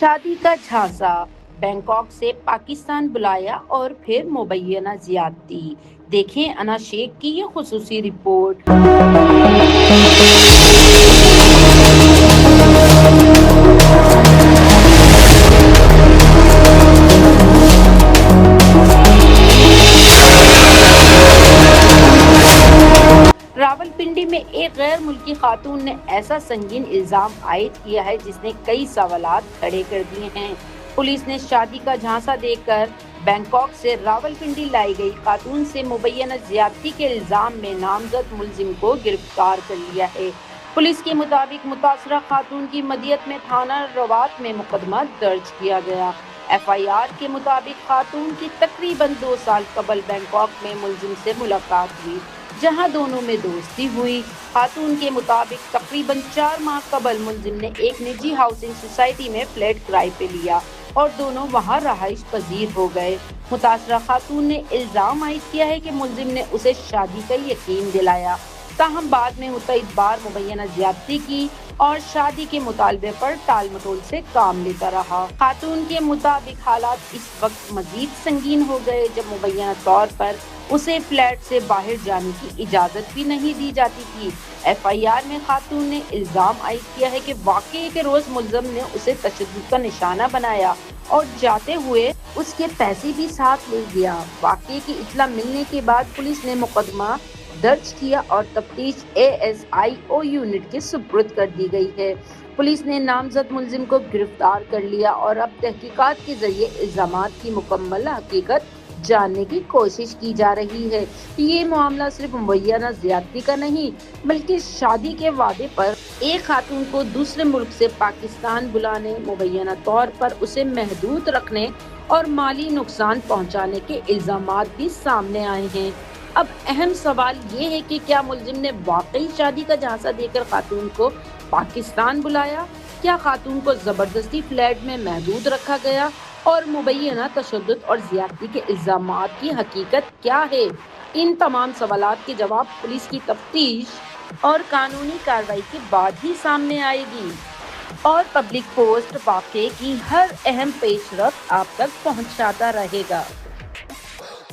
شادی کا جھانسا، بینکاک سے پاکستان بلایا اور پھر مبینہ زیادتی۔ دیکھیں انا شیخ کی یہ خصوصی رپورٹ۔ راولپنڈی میں ایک غیر ملکی خاتون نے ایسا سنگین الزام عائد کیا ہے جس نے کئی سوالات کھڑے کر دیے ہیں۔ پولیس نے شادی کا جھانسا دے کر بینکاک سے راولپنڈی لائی گئی خاتون سے مبینہ زیادتی کے الزام میں نامزد ملزم کو گرفتار کر لیا ہے۔ پولیس کے مطابق متاثرہ خاتون کی مدیت میں تھانہ روات میں مقدمہ درج کیا گیا۔ ایف آئی آر کے مطابق خاتون کی تقریباً 2 سال قبل بینکاک میں ملزم سے ملاقات ہوئی، جہاں دونوں میں دوستی ہوئی۔ خاتون کے مطابق تقریباً 4 ماہ قبل ملزم نے ایک نجی ہاؤسنگ سوسائٹی میں فلیٹ کرائے پہ لیا اور دونوں وہاں رہائش پذیر ہو گئے۔ متاثرہ خاتون نے الزام عائد کیا ہے کہ ملزم نے اسے شادی کا یقین دلایا، تاہم بعد میں متعدد بار مبینہ زیادتی کی اور شادی کے مطالبے پر ٹال مٹول سے کام لیتا رہا۔ خاتون کے مطابق حالات اس وقت مزید سنگین ہو گئے جب مبینہ طور پر اسے فلیٹ سے باہر جانے کی اجازت بھی نہیں دی جاتی تھی۔ ایف آئی آر میں خاتون نے الزام عائد کیا ہے کہ واقعے کے روز ملزم نے اسے تشدد کا نشانہ بنایا اور جاتے ہوئے اس کے پیسے بھی ساتھ لے گیا۔ واقعے کی اطلاع ملنے کے بعد پولیس نے مقدمہ درج کیا اور تفتیش A S I O unit کے سپرد کر دی گئی ہے۔ پولیس نے نامزد ملزم کو گرفتار کر لیا اور اب تحقیقات کے ذریعے الزامات کی مکمل حقیقت جاننے کی کوشش کی جا رہی ہے۔ یہ معاملہ صرف مبینہ زیادتی کا نہیں بلکہ شادی کے وعدے پر ایک خاتون کو دوسرے ملک سے پاکستان بلانے، مبینہ طور پر اسے محدود رکھنے اور مالی نقصان پہنچانے کے الزامات بھی سامنے آئے ہیں۔ اب اہم سوال یہ ہے کہ کیا ملزم نے واقعی شادی کا جھانسا دے کر خاتون کو پاکستان بلایا؟ کیا خاتون کو زبردستی فلیٹ میں محدود رکھا گیا اور مبینہ تشدد اور زیادتی کے الزامات کی حقیقت کیا ہے؟ ان تمام سوالات کے جواب پولیس کی تفتیش اور قانونی کارروائی کے بعد ہی سامنے آئے گی، اور پبلک پوسٹ واقعے کی ہر اہم پیش رفت آپ تک پہنچاتا رہے گا۔